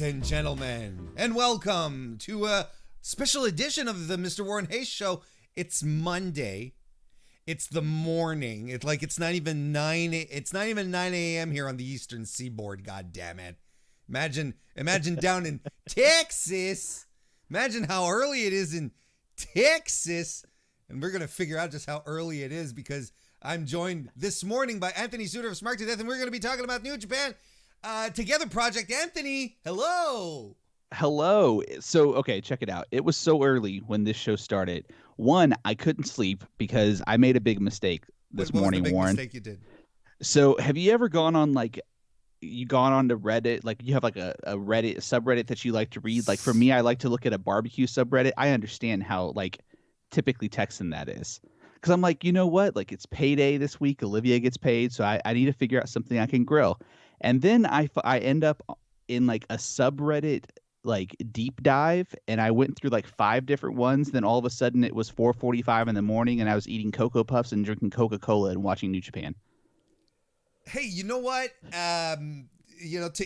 Ladies and gentlemen, and welcome to a special edition of the Mr. Warren Hayes Show. It's Monday. It's the morning. It's not even 9 a.m. here on the Eastern Seaboard. God damn it! Imagine down in Texas. Imagine how early it is in Texas, and we're gonna figure out just how early it is because I'm joined this morning by Anthony Suter of Smark To Death, and we're gonna be talking about New Japan. Together Project. Anthony, hello. So, okay, check it out. It was so early when this show started. One, I couldn't sleep because I made a big mistake this morning, Warren. What was the big mistake you did? So, have you ever gone on to Reddit? Like, you have like a subreddit that you like to read. Like, for me, I like to look at a barbecue subreddit. I understand how typically Texan that is. Because I'm like, you know what? Like, it's payday this week. Olivia gets paid, so I need to figure out something I can grill. And then I end up in a subreddit deep dive, and I went through 5 different ones. Then all of a sudden it was 4:45 in the morning, and I was eating Cocoa Puffs and drinking Coca-Cola and watching New Japan. Hey, you know what? To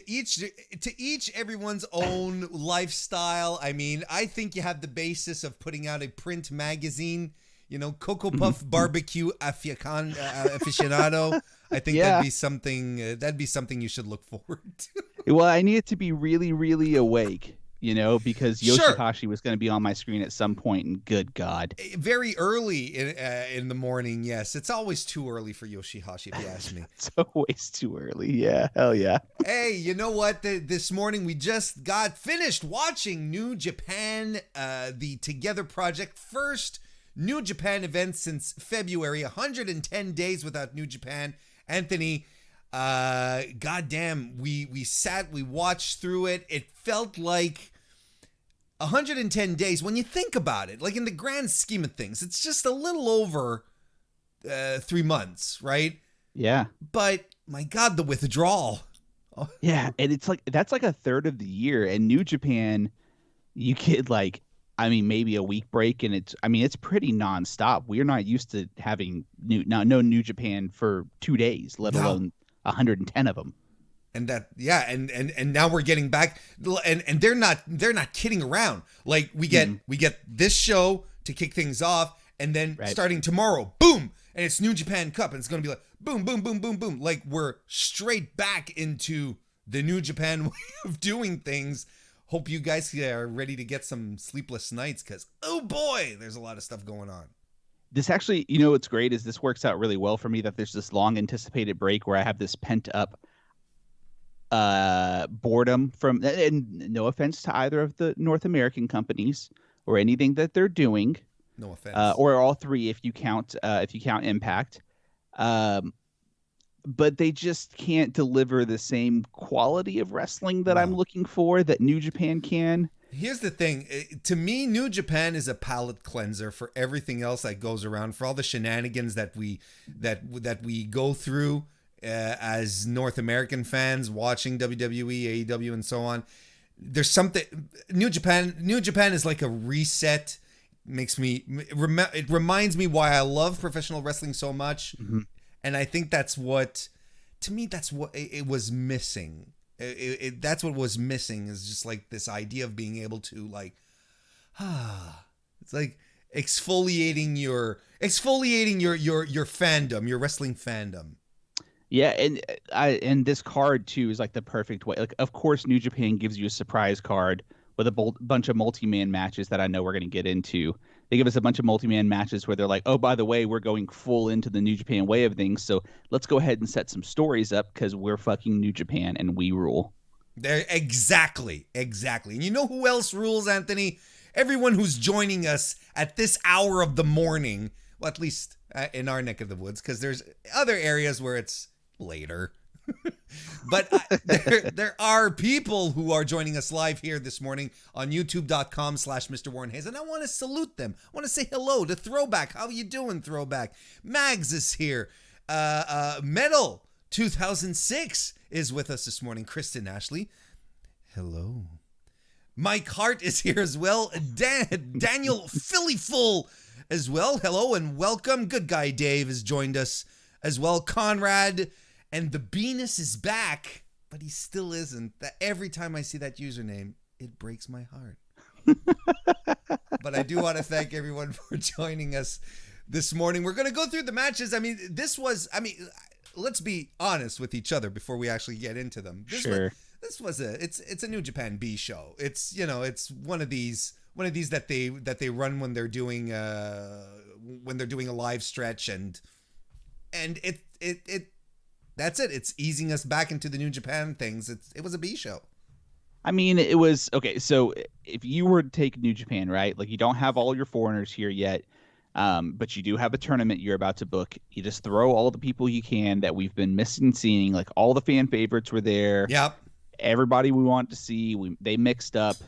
each everyone's own lifestyle. I mean, I think you have the basis of putting out a print magazine. Cocoa Puff Barbecue Aficionado. I think that'd be something you should look forward to. Well, I need it to be really, really awake, because Yoshihashi was going to be on my screen at some point, and good God. Very early in the morning, yes. It's always too early for Yoshihashi, if you ask me. It's always too early, yeah. Hell yeah. Hey, you know what? This morning we just got finished watching New Japan, the Together Project, first New Japan event since February. 110 days without New Japan. Anthony, goddamn, we sat, we watched through it. It felt like 110 days when you think about it. Like, in the grand scheme of things, it's just a little over 3 months, right? Yeah. But my God, the withdrawal. Oh. Yeah, and it's that's a third of the year. And New Japan, you get maybe a week break, and it's pretty nonstop. We're not used to having no New Japan for 2 days, let alone 110 of them. And and now we're getting back, and they're not kidding around. Like, we get this show to kick things off, and then starting tomorrow, boom, and it's New Japan Cup, and it's gonna be like boom, boom, boom, boom, boom. Like, we're straight back into the New Japan way of doing things. Hope you guys are ready to get some sleepless nights, because, oh boy, there's a lot of stuff going on. This actually, what's great is this works out really well for me, that there's this long anticipated break where I have this pent up boredom from, and no offense to either of the North American companies or anything that they're doing. No offense. Or all three if you count Impact. But they just can't deliver the same quality of wrestling that I'm looking for that New Japan can. Here's the thing. To me, New Japan is a palate cleanser for everything else that goes around, for all the shenanigans that we go through as North American fans watching WWE, AEW, and so on. There's something. New Japan is like a reset. It reminds me why I love professional wrestling so much. Mm-hmm. And I think that's what it was missing. That's what was missing, is just this idea of being able to it's like exfoliating your fandom, your wrestling fandom. Yeah, and this card too is the perfect way. Of course, New Japan gives you a surprise card with a bunch of multi-man matches that I know we're going to get into. They give us a bunch of multi-man matches where they're like, oh, by the way, we're going full into the New Japan way of things, so let's go ahead and set some stories up because we're fucking New Japan and we rule. There, exactly. And you know who else rules, Anthony? Everyone who's joining us at this hour of the morning, well, at least in our neck of the woods, because there's other areas where it's later. But there are people who are joining us live here this morning on youtube.com/MrWarrenHayes, and I want to salute them. I want to say hello to Throwback. How you doing, Throwback? Mags is here. Metal 2006 is with us this morning. Kristen Ashley, hello. Mike Hart is here as well. Daniel Phillyful as well. Hello and welcome. Good Guy Dave has joined us as well. Conrad and the Venus is back. but he still isn't. That every time I see that username, it breaks my heart. But I do want to thank everyone for joining us this morning. We're going to go through the matches. I mean, let's be honest with each other before we actually get into them. This was it's a New Japan B show. It's it's one of these that they run when they're doing a live stretch, and it that's it. It's easing us back into the New Japan things. It was a B show. I mean, it was okay. So if you were to take New Japan, right? Like, you don't have all your foreigners here yet, but you do have a tournament you're about to book. You just throw all the people you can that we've been missing seeing. Like, all the fan favorites were there. Yep. Everybody we want to see. They mixed up,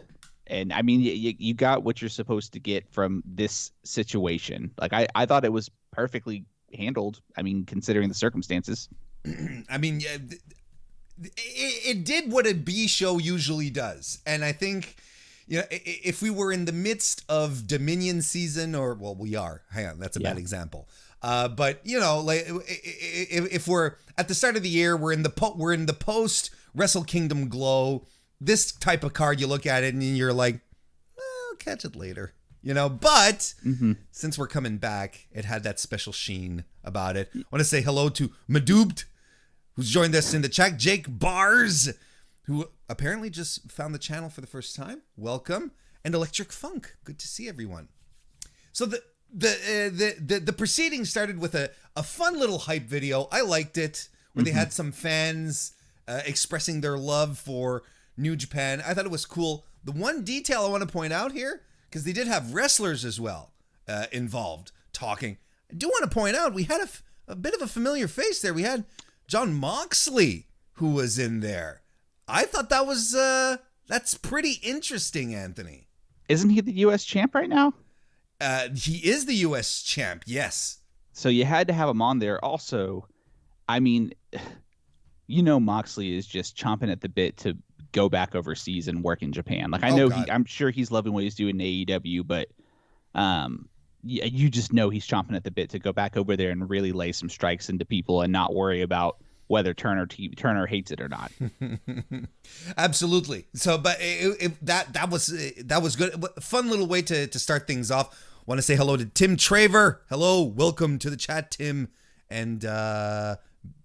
and I mean, you got what you're supposed to get from this situation. Like, I thought it was perfectly handled. I mean, considering the circumstances. I mean, yeah. It did what a B show usually does. And I think, if we were in the midst of Dominion season, we are. Hang on, that's a bad example. But like if we're at the start of the year, we're in the post Wrestle Kingdom glow. This type of card, you look at it and you're like, I'll catch it later. But since we're coming back, it had that special sheen about it. I want to say hello to Madoobt, who's joined us in the chat. Jake Bars, who apparently just found the channel for the first time. Welcome. And Electric Funk. Good to see everyone. So the proceedings started with a fun little hype video. I liked it, where they had some fans expressing their love for New Japan. I thought it was cool. The one detail I want to point out here, because they did have wrestlers as well involved talking. I do want to point out we had a bit of a familiar face there. We had John Moxley, who was in there. I thought that was that's pretty interesting, Anthony. Isn't he the U.S. champ right now? He is the U.S. champ, yes. So you had to have him on there. Also, I mean, Moxley is just chomping at the bit to go back overseas and work in Japan. Like, I'm sure he's loving what he's doing in AEW, but you just know he's chomping at the bit to go back over there and really lay some strikes into people and not worry about whether Turner hates it or not. Absolutely. So, but that was good. Fun little way to start things off. Want to say hello to Tim Traver. Hello, welcome to the chat, Tim, and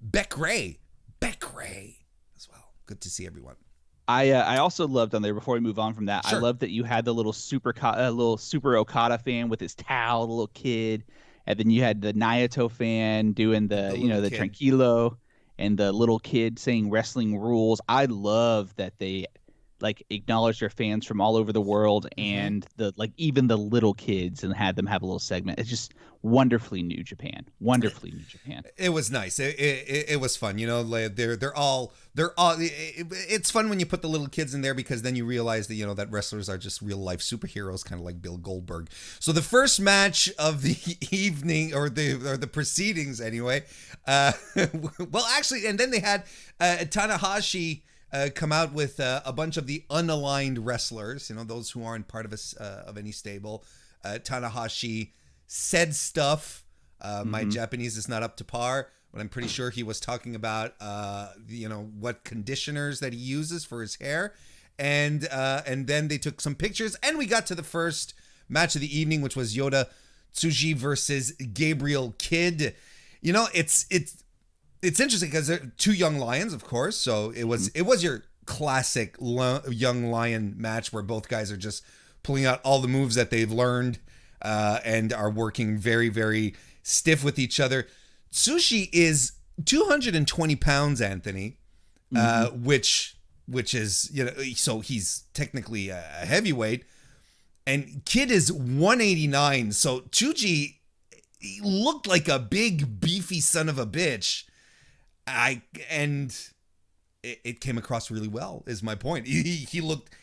Beck Ray as well. Good to see everyone. I also loved on there, before we move on from that, sure. I love that you had the little Super Okada fan with his towel, the little kid, and then you had the Naito fan doing the Tranquilo, and the little kid saying wrestling rules. I love that they acknowledge their fans from all over the world, and even the little kids, and had them have a little segment. It's just wonderfully New Japan. It was nice. It was fun. They're all. It's fun when you put the little kids in there, because then you realize that that wrestlers are just real life superheroes, kind of like Bill Goldberg. So the first match of the evening, or the proceedings anyway. Well, actually, and then they had Tanahashi come out with a bunch of the unaligned wrestlers, those who aren't part of any stable. Tanahashi said stuff. My Japanese is not up to par, but I'm pretty sure he was talking about what conditioners that he uses for his hair, and then they took some pictures, and we got to the first match of the evening, which was Yota Tsuji versus Gabriel Kidd. It's interesting because they're two young lions, of course. So it was your classic young lion match, where both guys are just pulling out all the moves that they've learned and are working very, very stiff with each other. Tsuji is 220 pounds, Anthony, which is, so he's technically a heavyweight, and Kidd is 189. So Tsuji looked like a big, beefy son of a bitch. It came across really well, is my point. He looked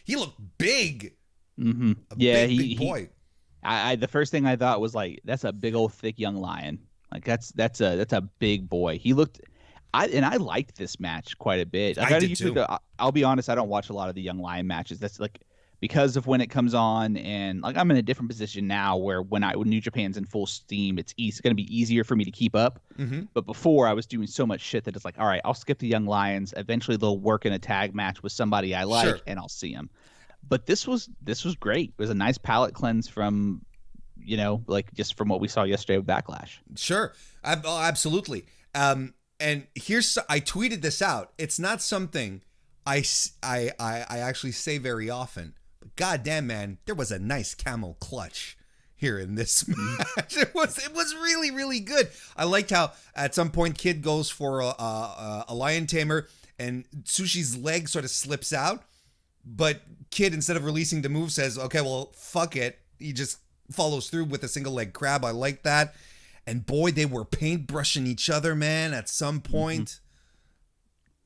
big. Big boy. The first thing I thought was, like, that's a big old thick young lion. Like, that's a big boy. He looked. I liked this match quite a bit. I did too. I'll be honest, I don't watch a lot of the young lion matches. That's like because of when it comes on, and like I'm in a different position now where when New Japan's in full steam, it's going to be easier for me to keep up. Mm-hmm. But before I was doing so much shit that it's like, all right, I'll skip the Young Lions. Eventually they'll work in a tag match with somebody I like, Sure. and I'll see them. But this was great. It was a nice palate cleanse from, like just from what we saw yesterday with Backlash. Sure. Absolutely. And here's, I tweeted this out. It's not something I actually say very often, but goddamn, man, there was a nice camel clutch here in this match. It was really, really good. I liked how at some point Kid goes for a lion tamer and Sushi's leg sort of slips out, but Kid, instead of releasing the move, says, okay, well, fuck it. He just follows through with a single leg crab. I like that. And boy, they were paintbrushing each other, man, at some point.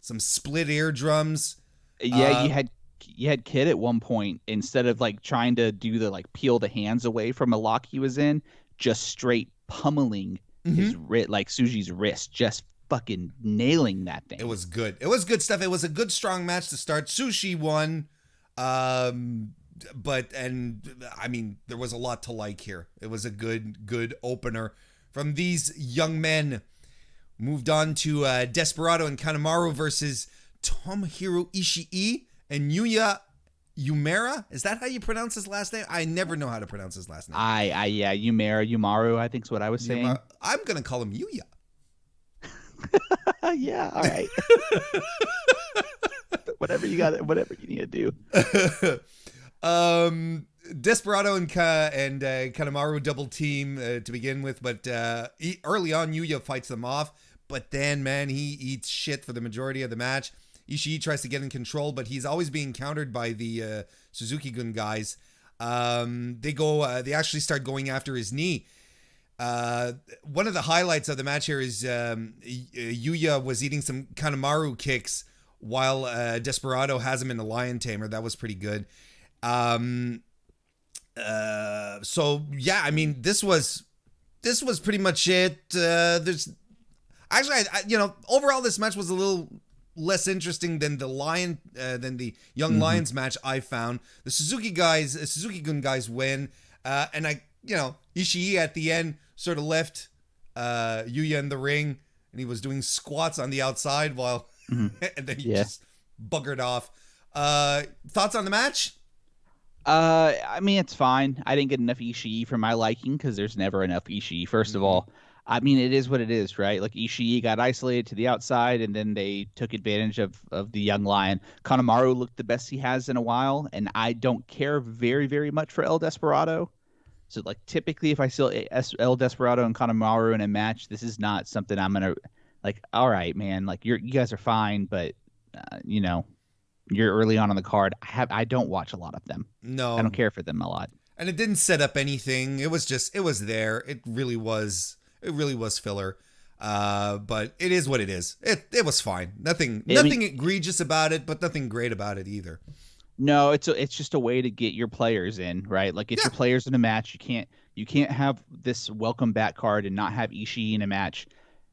Some split eardrums. Yeah, you had Kid at one point, instead of like trying to do the like peel the hands away from a lock he was in, just straight pummeling his wrist, like Sushi's wrist, just fucking nailing that thing. It was good. It was good stuff. It was a good, strong match to start. Sushi won. I mean, there was a lot to like here. It was a good opener from these young men. Moved on to Desperado and Kanemaru versus Tomohiro Ishii and Yuya Uemura. Is that how you pronounce his last name? I never know how to pronounce his last name. Yeah, Uemaru, I think is what I was saying. I'm going to call him Yuya. Yeah, all right. whatever you need to do. Desperado and Kanemaru double team to begin with, but early on Yuya fights them off, but then, man, he eats shit for the majority of the match. Ishii tries to get in control, but he's always being countered by the Suzuki-gun guys. They actually start going after his knee. One of the highlights of the match here is Yuya was eating some Kanemaru kicks while Desperado has him in the lion tamer. That was pretty good. So yeah, I mean, this was pretty much it. There's actually, overall this match was a little less interesting than the Young Lions match. I found the Suzuki-gun guys win, and Ishii at the end sort of left Yuya in the ring, and he was doing squats on the outside while, and then he just buggered off. Thoughts on the match? I mean, it's fine. I didn't get enough Ishii for my liking because there's never enough Ishii. First of all, I mean, it is what it is, right? Like Ishii got isolated to the outside, and then they took advantage of the young lion. Kanemaru looked the best he has in a while, and I don't care very, very much for El Desperado. So, like, typically, if I see El Desperado and Kanemaru in a match, this is not something I'm gonna like. All right, man, like you guys are fine, but you're early on the card. I don't watch a lot of them. No, I don't care for them a lot. And it didn't set up anything. It was there. It really was filler. But it is what it is. It was fine. Nothing egregious about it, but nothing great about it either. No, it's just a way to get your players in, right? Like, get your players in a match. You can't have this welcome back card and not have Ishii in a match.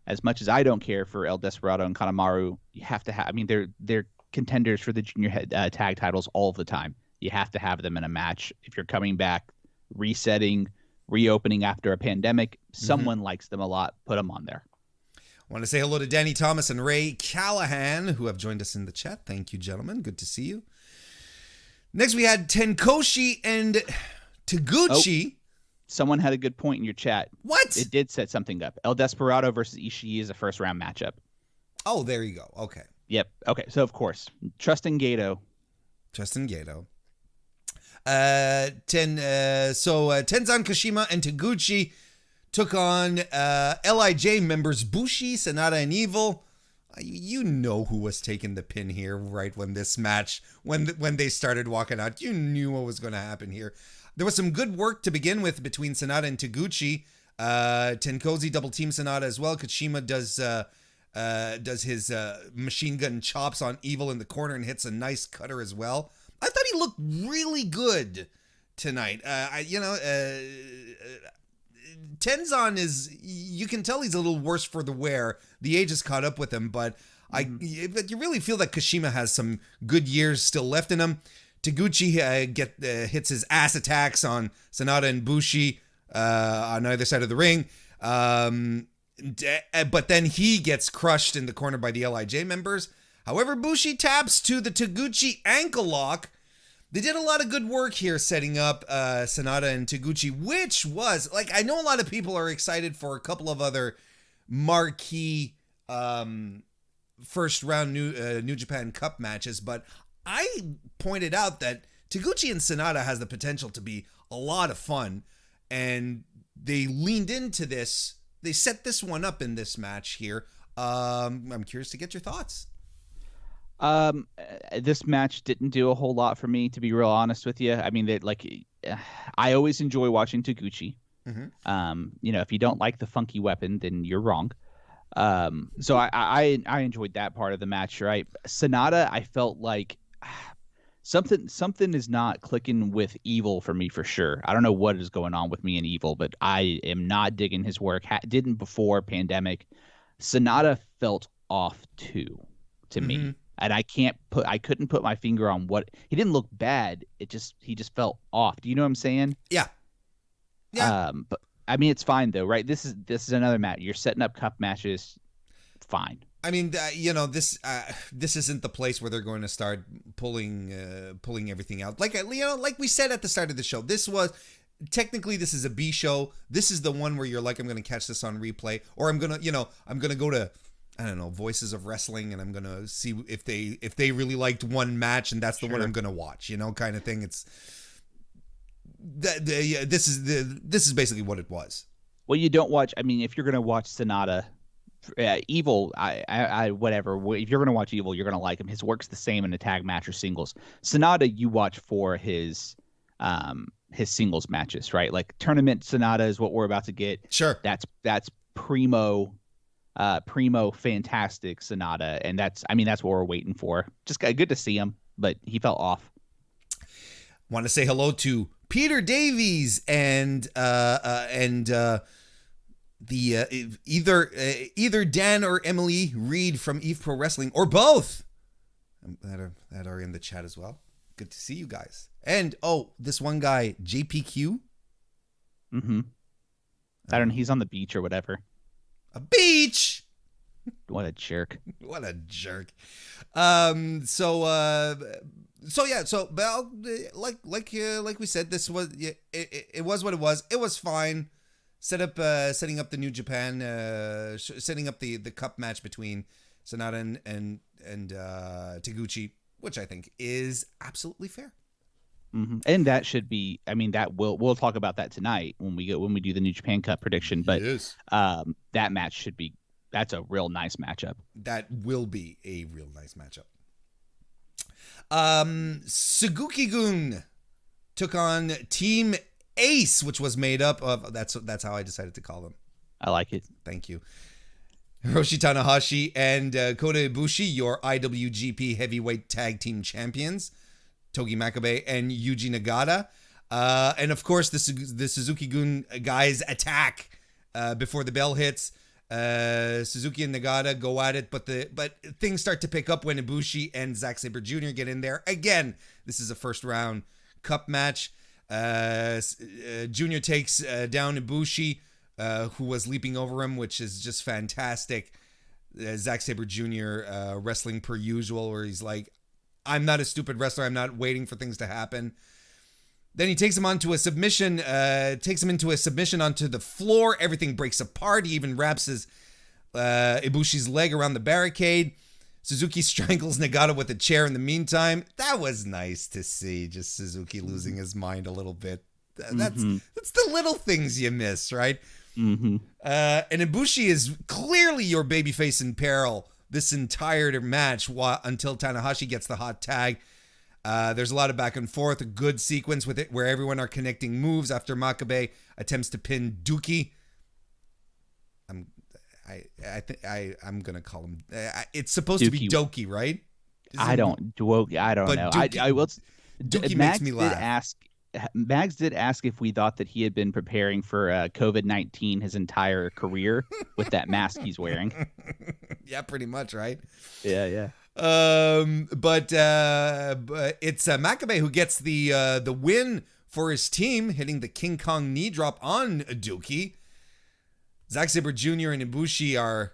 As much as I don't care for El Desperado and Kanemaru, you have to have. I mean, they're contenders for the junior tag titles all the time. You have to have them in a match. If you're coming back, resetting, reopening after a pandemic, someone likes them a lot, put them on there. I want to say hello to Danny Thomas and Ray Callahan, who have joined us in the chat. Thank you, gentlemen. Good to see you. Next, we had Tenkoshi and Taguchi. Someone had a good point in your chat. What? It did set something up. El Desperado versus Ishii is a first-round matchup. Oh, there you go. Okay. Yep. Okay. So, of course, Tristan Gato. Tenzan Kashima and Taguchi took on LIJ members Bushi, Sanada, and Evil. You know who was taking the pin here right when this match, when they started walking out. You knew what was going to happen here. There was some good work to begin with between Sanada and Taguchi. Tenkoshi double team Sanada as well. Kashima does his machine gun chops on Evil in the corner and hits a nice cutter as well. I thought he looked really good tonight. Tenzan is, you can tell he's a little worse for the wear. The age has caught up with him, but you really feel that Kashima has some good years still left in him. Taguchi hits his ass attacks on Sanada and Bushi on either side of the ring. But then he gets crushed in the corner by the LIJ members. However, Bushi taps to the Taguchi ankle lock. They did a lot of good work here setting up Sanada and Taguchi, which was, like, I know a lot of people are excited for a couple of other marquee first round New Japan Cup matches, but I pointed out that Taguchi and Sanada has the potential to be a lot of fun, and they leaned into this. They set this one up in this match here. I'm curious to get your thoughts. This match didn't do a whole lot for me, to be real honest with you. I mean, I always enjoy watching Taguchi. If you don't like the funky weapon, then you're wrong. So I enjoyed that part of the match, right? Sanada, I felt like something is not clicking with Evil for me for sure. I don't know what is going on with me and Evil, but I am not digging his work. Didn't before pandemic. Sanada felt off too, to me. And I couldn't put my finger on what he didn't look bad. He just felt off. Do you know what I'm saying? Yeah. But I mean, it's fine though, right? This is another match. You're setting up cup matches. Fine. I mean, this isn't the place where they're going to start pulling everything out. Like we said at the start of the show, this is a B show. This is the one where you're like, I'm going to catch this on replay, or I'm going to go to, I don't know, Voices of Wrestling, and I'm going to see if they really liked one match, and that's the one I'm going to watch, kind of thing. It's this is basically what it was. Well, you don't watch. I mean, if you're going to watch Sanada, Evil, I whatever. If you're going to watch Evil, you're going to like him. His work's the same in a tag match or singles. Sanada, you watch for his singles matches, right? Like tournament Sanada is what we're about to get. Sure, that's primo fantastic Sanada, and that's what we're waiting for. Just good to see him, but he fell off. Want to say hello to Peter Davies and either Dan or Emily Reed from Eve Pro Wrestling, or both that are in the chat as well. Good to see you guys. And this one guy, JPQ. I don't know. He's on the beach or whatever. A beach. What a jerk. What a jerk. So like we said, this was it was what it was. It was fine. Setting up the New Japan, setting up the cup match between Sanada and Taguchi, which I think is absolutely fair. And that should be. I mean, we'll talk about that tonight when we do the New Japan Cup prediction. But that match should be. That's a real nice matchup. That will be a real nice matchup. Suzuki-gun took on Team Ace, which was made up of, that's how I decided to call them. I like it. Thank you. Hiroshi Tanahashi and Kota Ibushi, your IWGP Heavyweight Tag Team Champions. Togi Makabe and Yuji Nagata. And of course, the Suzuki-gun guys attack before the bell hits. Suzuki and Nagata go at it, but things start to pick up when Ibushi and Zack Sabre Jr. get in there. Again, this is a first round cup match. Junior takes down Ibushi, who was leaping over him, which is just fantastic. Zack Sabre Jr. Wrestling per usual, where he's like, I'm not a stupid wrestler. I'm not waiting for things to happen. Then he takes him onto a submission, onto the floor. Everything breaks apart. He even wraps his Ibushi's leg around the barricade. Suzuki strangles Nagata with a chair in the meantime. That was nice to see, just Suzuki losing his mind a little bit. That's the little things you miss, right? And Ibushi is clearly your babyface in peril this entire match until Tanahashi gets the hot tag. There's a lot of back and forth, a good sequence with it where everyone are connecting moves after Makabe attempts to pin Duki. I'm gonna call him. It's supposed to be Doki, right? I don't know. Duki makes me laugh. Mags did ask if we thought that he had been preparing for COVID-19 his entire career with that mask he's wearing. Yeah, pretty much, right? Yeah. But it's Makabe who gets the win for his team, hitting the King Kong knee drop on Dookie. Zack Sabre Jr. and Ibushi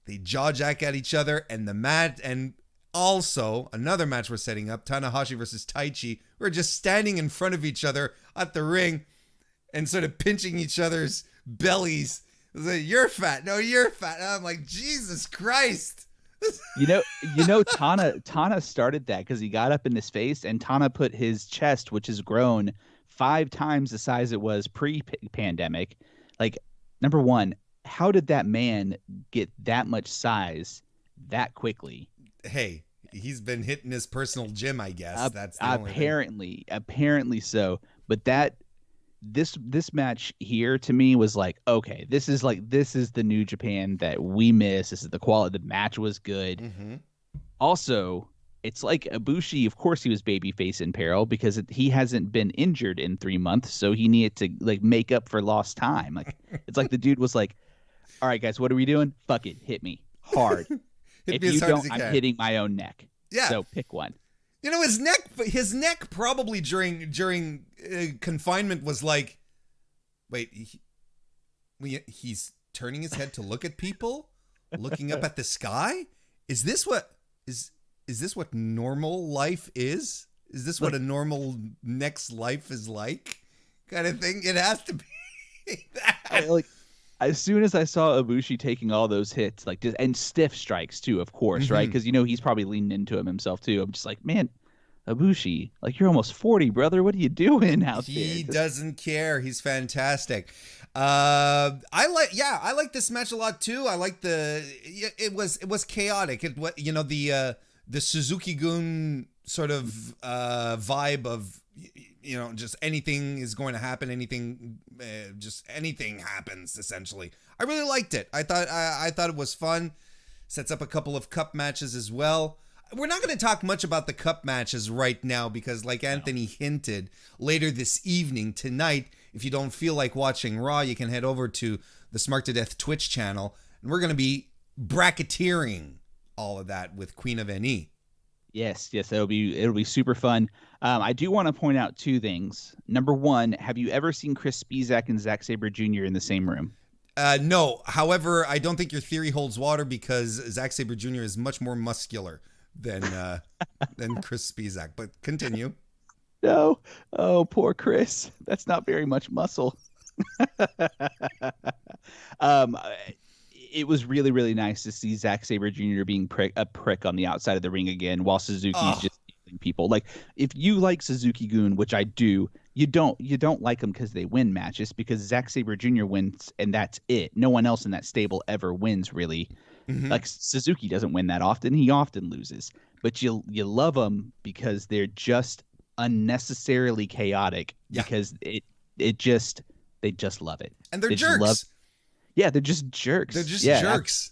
they jaw jack at each other, and the mat, and also another match we're setting up, Tanahashi versus Taichi. We're just standing in front of each other at the ring and sort of pinching each other's bellies. Like, you're fat. No, you're fat. And I'm like, Jesus Christ. You know, Tana started that because he got up in his face, and Tana put his chest, which has grown 5 times the size it was pre-pandemic. Like, number one, how did that man get that much size that quickly? Hey, he's been hitting his personal gym, I guess. That's the apparently so. But this match here to me was like, okay, this is the New Japan that we miss. This is the quality. The match was good. Mm-hmm. Also, it's like Ibushi, of course he was babyface in peril because he hasn't been injured in 3 months, so he needed to like make up for lost time. Like, it's like the dude was like, all right, guys, what are we doing? Fuck it, hit me hard. If you don't, I'm hitting my own neck. Yeah. So pick one. You know, his neck probably during confinement was like, wait, he's turning his head to look at people, looking up at the sky. Is this what normal life is? Is this what a normal next life is like? Kind of thing. It has to be that. As soon as I saw Ibushi taking all those hits, and stiff strikes too, of course, mm-hmm. right? Because he's probably leaning into him himself too. I'm just like, man, Ibushi, like, you're almost 40, brother. What are you doing out there? He doesn't care. He's fantastic. I like this match a lot too. I like it was chaotic. The Suzuki-gun sort of vibe of, just anything is going to happen. Anything happens, essentially. I really liked it. I thought it was fun. Sets up a couple of cup matches as well. We're not going to talk much about the cup matches right now because, like Anthony hinted, later this evening, tonight, if you don't feel like watching Raw, you can head over to the Smark To Death Twitch channel, and we're going to be bracketeering all of that with Queen of NE. Yes, it'll be super fun. I do want to point out 2 things. Number one, have you ever seen Chris Spisak and Zack Sabre Jr. in the same room? No. However, I don't think your theory holds water because Zack Sabre Jr. is much more muscular than Chris Spisak. But continue. No. Oh, poor Chris. That's not very much muscle. It was really, really nice to see Zack Sabre Jr. being a prick on the outside of the ring again, while Suzuki's just stealing people. Like, if you like Suzuki-gun, which I do, you don't like them because they win matches, because Zack Sabre Jr. wins and that's it. No one else in that stable ever wins, really. Mm-hmm. Like, Suzuki doesn't win that often. He often loses. But you love them because they're just unnecessarily chaotic. Yeah. Because they just love it. And they're jerks. Yeah, they're just jerks. Jerks.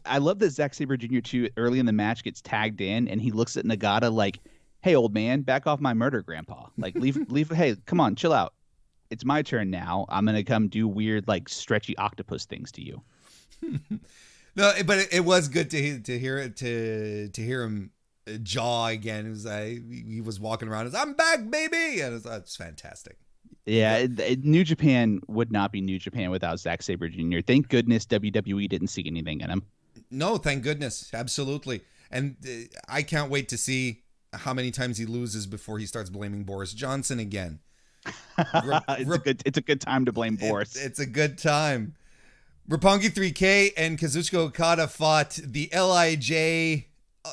I love that Zack Sabre Jr. too, early in the match, gets tagged in and he looks at Nagata like, hey, old man, back off my murder grandpa. Like, leave. Hey, come on, chill out. It's my turn now. I'm going to come do weird, like, stretchy octopus things to you. No, but it was good to hear him jaw again. It was he was walking around as, I'm back, baby. And it's fantastic. Yeah, New Japan would not be New Japan without Zack Sabre Jr. Thank goodness WWE didn't see anything in him. No, thank goodness. Absolutely. And I can't wait to see how many times he loses before he starts blaming Boris Johnson again. It's a good time to blame Boris. It's a good time. Roppongi 3K and Kazuchika Okada fought the LIJ,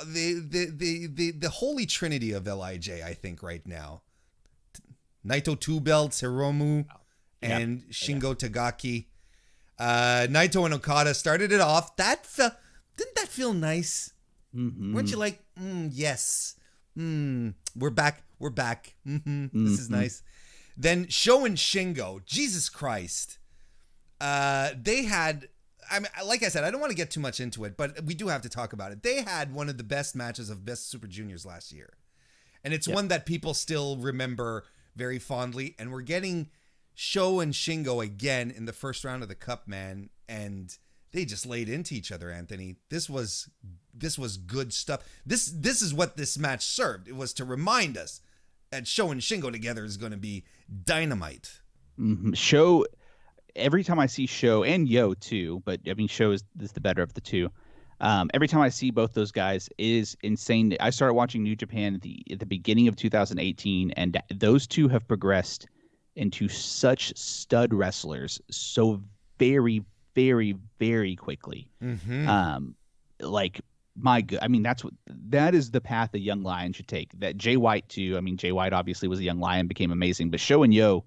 the holy trinity of LIJ, I think, right now. Naito 2 belts, Hiromu, and Shingo Tagaki. Naito and Okada started it off. Didn't that feel nice? Mm-hmm. Weren't you like, yes, we're back. Mm-hmm. This is nice. Then Sho and Shingo, Jesus Christ. They had, like I said, I don't want to get too much into it, but we do have to talk about it. They had one of the best matches of Best Super Juniors last year. And it's one that people still remember very fondly, and we're getting Sho and Shingo again in the first round of the Cup, man, and they just laid into each other, Anthony. This was was good stuff. This is what this match served. It was to remind us that Sho and Shingo together is going to be dynamite. Mm-hmm. Sho, every time I see Sho and Yo too, but I mean Sho is the better of the two. Every time I see both those guys, it is insane. I started watching New Japan at the beginning of 2018, and those two have progressed into such stud wrestlers so very, very, very quickly. Mm-hmm. Like I mean, that is the path a young lion should take. That Jay White too. I mean, Jay White obviously was a young lion, became amazing, but Sho and Yo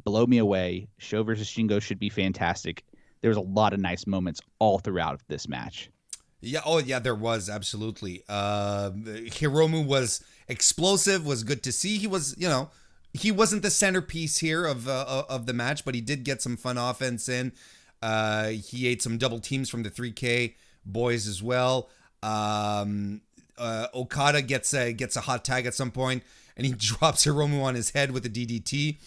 blow me away. Sho versus Shingo should be fantastic. There was a lot of nice moments all throughout this match. Yeah. Oh, yeah. There was absolutely. Hiromu was explosive. Was good to see. He was, he wasn't the centerpiece here of the match, but he did get some fun offense in. He ate some double teams from the 3K boys as well. Okada gets a hot tag at some point, and he drops Hiromu on his head with a DDT.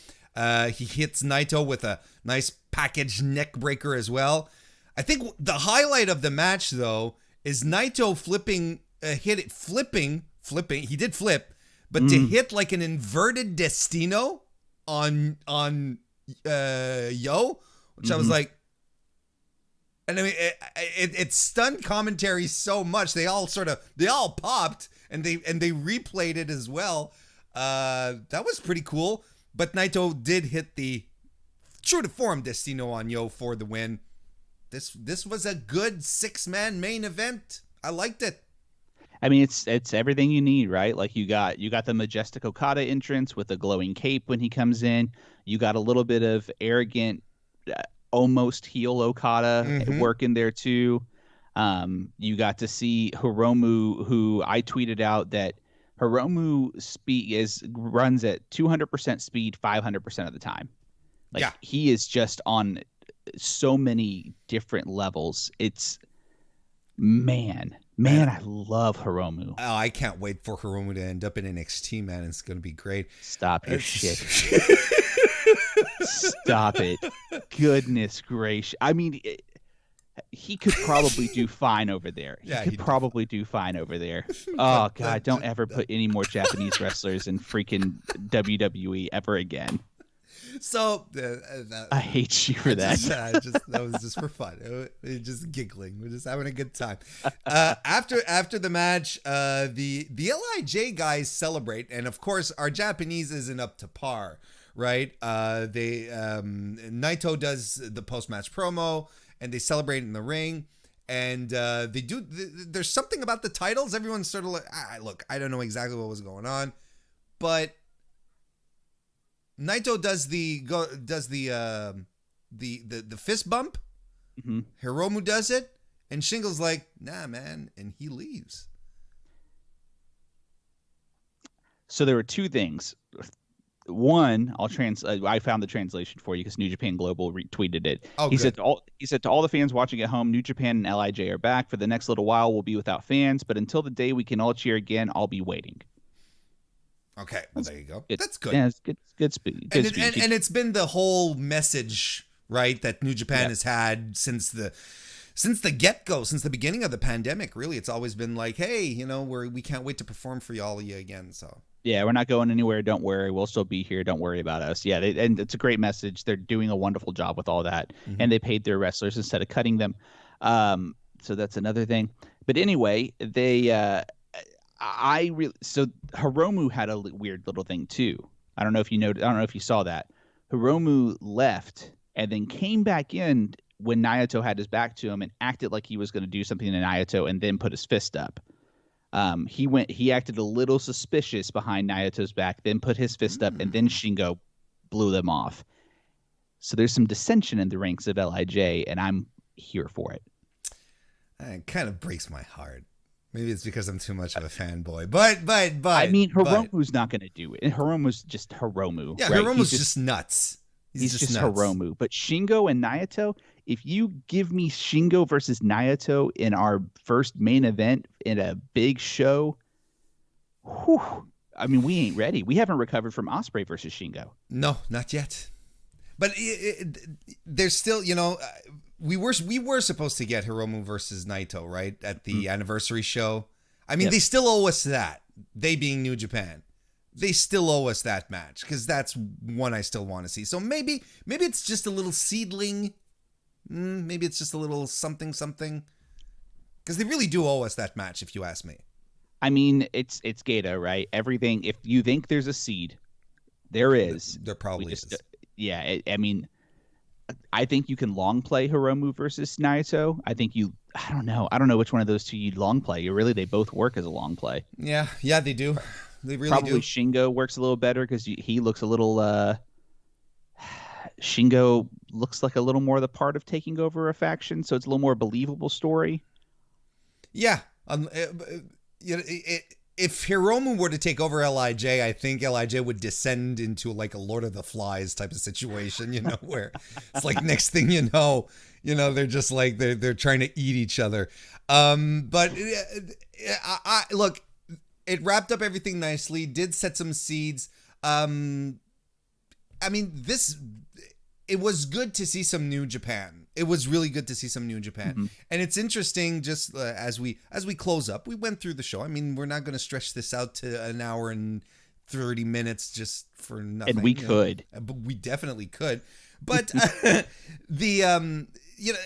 He hits Naito with a nice package neck breaker as well. I think the highlight of the match, though, is Naito flipping. He did flip, but to hit like an inverted Destino on Yo, which I was like, and I mean, it stunned commentary so much. They all popped and they replayed it as well. That was pretty cool. But Naito did hit the true to form Destino on Yo for the win. This was a good 6-man main event. I liked it. I mean, it's everything you need, right? Like you got the majestic Okada entrance with a glowing cape when he comes in. You got a little bit of arrogant, almost heel Okada working there too. You got to see Hiromu, who I tweeted out that Hiromu runs at 200% speed 500% of the time. Like he is just on so many different levels. It's man, I love Hiromu. Oh, I can't wait for Hiromu to end up in NXT, man. It's going to be great. Stop your shit. Stop it. Goodness gracious. I mean, he could probably do fine over there. He could probably do fine over there. Oh, God, don't ever put any more Japanese wrestlers in freaking WWE ever again. So I hate you for that. That was just for fun. Just giggling. We're just having a good time. After the match, the LIJ guys celebrate, and of course our Japanese isn't up to par, right? Naito does the post-match promo, and they celebrate in the ring, and there's something about the titles. Everyone's sort of like, look, I don't know exactly what was going on, but Naito does the fist bump. Hiromu does it, and Shingo's like, nah, man, and he leaves. So there were two things. One, I found the translation for you because New Japan Global retweeted it. Oh, he said to all the fans watching at home, New Japan and LIJ are back. For the next little while, we'll be without fans, but until the day we can all cheer again, I'll be waiting. Okay, well, there you go. That's good. Yeah, it's good speech. And it's been the whole message, right, that New Japan has had since the get-go, since the beginning of the pandemic. Really, it's always been like, hey, we can't wait to perform for y'all again. So yeah, we're not going anywhere. Don't worry, we'll still be here. Don't worry about us. Yeah, and it's a great message. They're doing a wonderful job with all that, and they paid their wrestlers instead of cutting them. So that's another thing. But anyway, so Hiromu had a weird little thing too. I don't know if you saw that. Hiromu left and then came back in when Naito had his back to him and acted like he was going to do something to Naito and then put his fist up. He acted a little suspicious behind Naito's back, then put his fist up, and then Shingo blew them off. So there's some dissension in the ranks of LIJ, and I'm here for it. It kind of breaks my heart. Maybe it's because I'm too much of a fanboy, but I mean, Hiromu's not going to do it. Hiromu's just Hiromu. Yeah, right? Hiromu's just nuts. He's just nuts. Hiromu. But Shingo and Naito, if you give me Shingo versus Naito in our first main event in a big show, I mean, we ain't ready. We haven't recovered from Ospreay versus Shingo. No, not yet. But there's still, we were supposed to get Hiromu versus Naito, right, at the anniversary show. I mean, Yep. they still owe us that. They being New Japan, they still owe us that match because that's one I still want to see. So maybe it's just a little seedling. Maybe it's just a little something, because they really do owe us that match, if you ask me. I mean, it's Gato, right? Everything. If you think there's a seed, there is. There probably is. Yeah, I mean, I think you can long play Hiromu versus Naito. I don't know which one of those two you'd long play. They both work as a long play. Yeah, they do. They really Probably do. Shingo works a little better because he looks a little. Shingo looks like a little more the part of taking over a faction, so it's a little more believable story. Yeah. If Hiromu were to take over LIJ, I think LIJ would descend into like a Lord of the Flies type of situation, where it's like next thing you know, they're just like they're trying to eat each other. But I look, it wrapped up everything nicely. Did set some seeds. I mean, it was good to see some New Japan. It was really good to see some New Japan. Mm-hmm. And it's interesting, just as we close up, we went through the show. I mean, we're not going to stretch this out to an hour and 30 minutes just for nothing. And we could. But we definitely could. But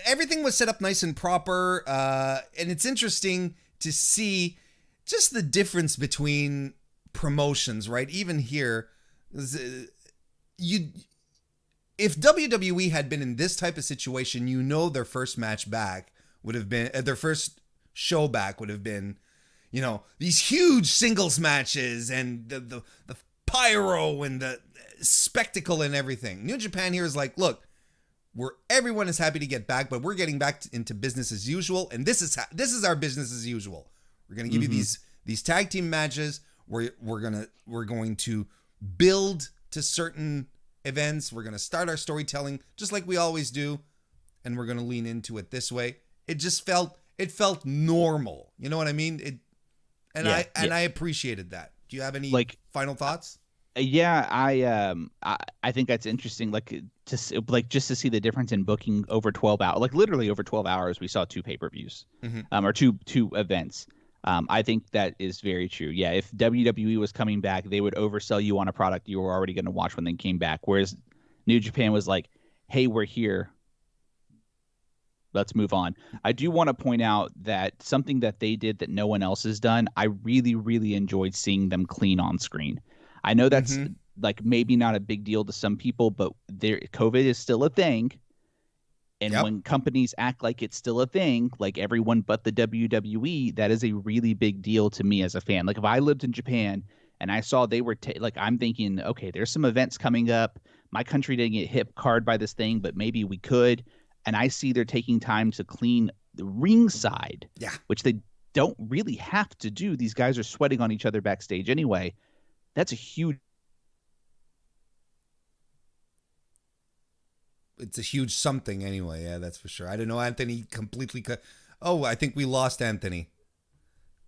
everything was set up nice and proper. And it's interesting to see just the difference between promotions, right? Even here, if WWE had been in this type of situation, their first match back would have been, their first show back would have been, these huge singles matches and the pyro and the spectacle and everything. New Japan here is like, look, everyone is happy to get back, but we're getting back into business as usual, and this is our business as usual. We're gonna give you these tag team matches. We're going to build to certain events. We're going to start our storytelling just like we always do, and we're going to lean into it this way. It felt normal. You know what I mean? I appreciated that. Do you have any final thoughts? Yeah, I think that's interesting. Just to see the difference in booking over 12 hours, literally over 12 hours, we saw 2 pay-per-views, or two events. I think that is very true. Yeah, if WWE was coming back, they would oversell you on a product you were already going to watch when they came back. Whereas New Japan was like, hey, we're here. Let's move on. I do want to point out that something that they did that no one else has done, I really, really enjoyed seeing them clean on screen. I know that's maybe not a big deal to some people, but COVID is still a thing. And when companies act like it's still a thing, like everyone but the WWE, that is a really big deal to me as a fan. Like if I lived in Japan and I saw they were I'm thinking, okay, there's some events coming up. My country didn't get hit hard by this thing, but maybe we could. And I see they're taking time to clean the ringside, which they don't really have to do. These guys are sweating on each other backstage anyway. That's a huge. It's a huge something anyway. Yeah, that's for sure. I don't know. Anthony completely I think we lost Anthony.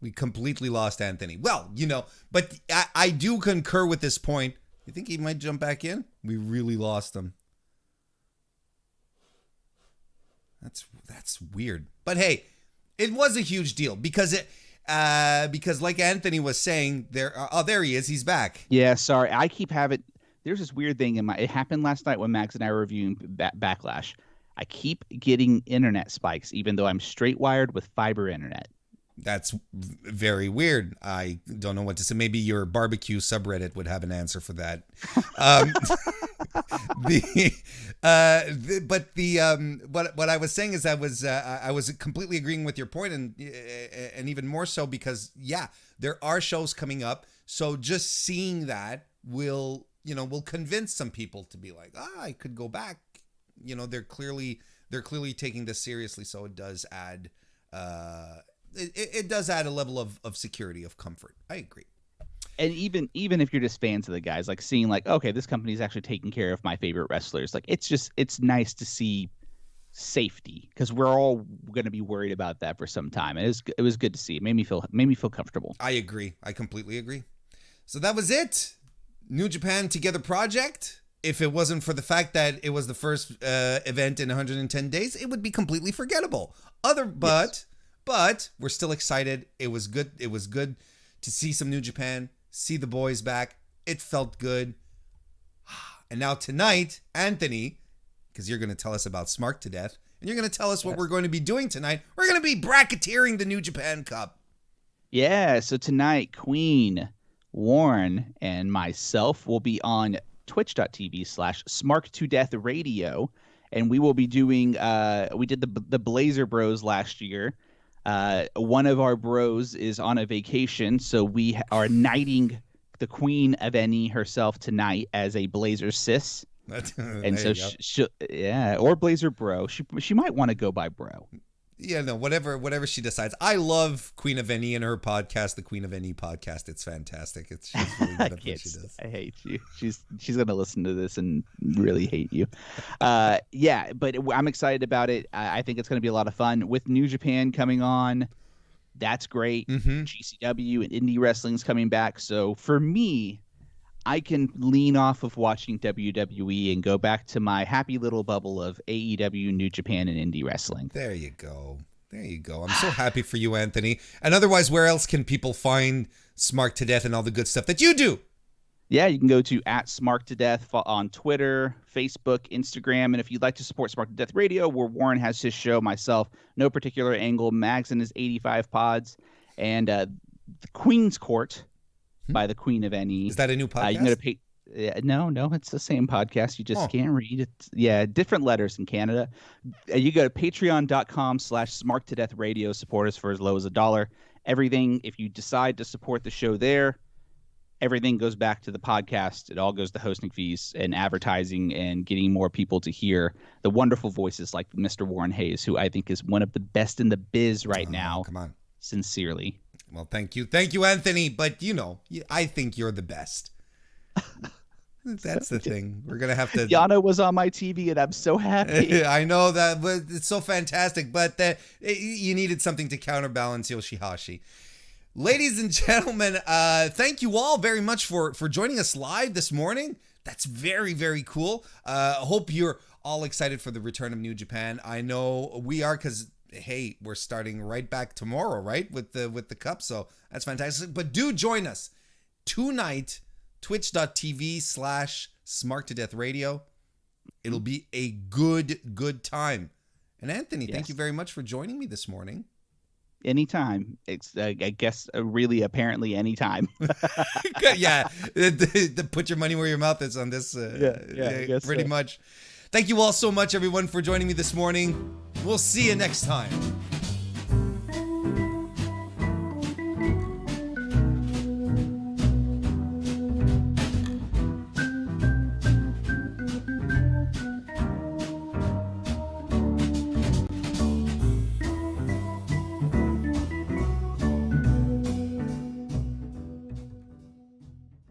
We completely lost Anthony. Well, but I do concur with this point. You think he might jump back in? We really lost him. That's weird. But hey, it was a huge deal because like Anthony was saying, there he is. He's back. Yeah, sorry. I keep having. There's this weird thing it happened last night when Max and I were reviewing Backlash. I keep getting internet spikes, even though I'm straight wired with fiber internet. That's very weird. I don't know what to say. Maybe your barbecue subreddit would have an answer for that. What I was saying is I was completely agreeing with your point, and even more so because there are shows coming up. So just seeing that will convince some people to be like, I could go back. They're clearly taking this seriously. So it does add, it does add a level of security, of comfort. I agree. And even if you're just fans of the guys, like seeing okay, this company's actually taking care of my favorite wrestlers. It's nice to see safety because we're all going to be worried about that for some time. It was good to see. It made me feel comfortable. I agree. I completely agree. So that was it. New Japan Together Project. if it wasn't for the fact that it was the first event in 110 days, it would be completely forgettable. But we're still excited. It was good. It was good to see some New Japan, see the boys back. It felt good. And now tonight, Anthony, because you're going to tell us about Smark To Death, and you're going to tell us what we're going to be doing tonight. We're going to be bracketeering the New Japan Cup. Yeah, so tonight, Queen, Warren, and myself will be on twitch.tv/Smark To Death Radio, and we will be doing, we did the Blazer Bros last year. One of our bros is on a vacation, so we are knighting the Queen of NE herself tonight as a Blazer sis. And so she or Blazer Bro. She might want to go by Bro. Yeah, no, whatever she decides. I love Queen of NE and her podcast, the Queen of NE podcast. It's fantastic. She's really good at what she does. I hate you. She's gonna listen to this and really hate you. Yeah, but I'm excited about it. I think it's gonna be a lot of fun with New Japan coming on. That's great. GCW and indie wrestling's coming back. So for me, I can lean off of watching WWE and go back to my happy little bubble of AEW, New Japan, and indie wrestling. There you go. I'm so happy for you, Anthony. And otherwise, where else can people find Smark To Death and all the good stuff that you do? Yeah, you can go to @SmarkToDeath on Twitter, Facebook, Instagram. And if you'd like to support Smark To Death Radio, where Warren has his show, myself, No Particular Angle, Mags and his 85 pods, and the Queen's Court by the Queen of NE. Is that a new podcast? You can go to no, it's the same podcast. You just can't read it. Yeah, different letters in Canada. You go to patreon.com/SmarkToDeathRadio. Support us for as low as $1. Everything, if you decide to support the show there, everything goes back to the podcast. It all goes to hosting fees and advertising and getting more people to hear the wonderful voices like Mr. Warren Hayes, who I think is one of the best in the biz right now. Come on. Sincerely. Well, thank you, Anthony. But I think you're the best. That's the thing. We're gonna have to. Yano was on my TV, and I'm so happy. I know that, but it's so fantastic. But you needed something to counterbalance Yoshihashi. Ladies and gentlemen, thank you all very much for joining us live this morning. That's very, very cool. Hope you're all excited for the return of New Japan. I know we are, because hey, we're starting right back tomorrow, right? With the cup. So that's fantastic. But do join us tonight, twitch.tv/Smark To Death Radio. It'll be a good time. And Anthony, Thank you very much for joining me this morning. Anytime. It's I guess really apparently anytime. Yeah. Put your money where your mouth is on this. I guess pretty much. Thank you all so much, everyone, for joining me this morning. We'll see you next time.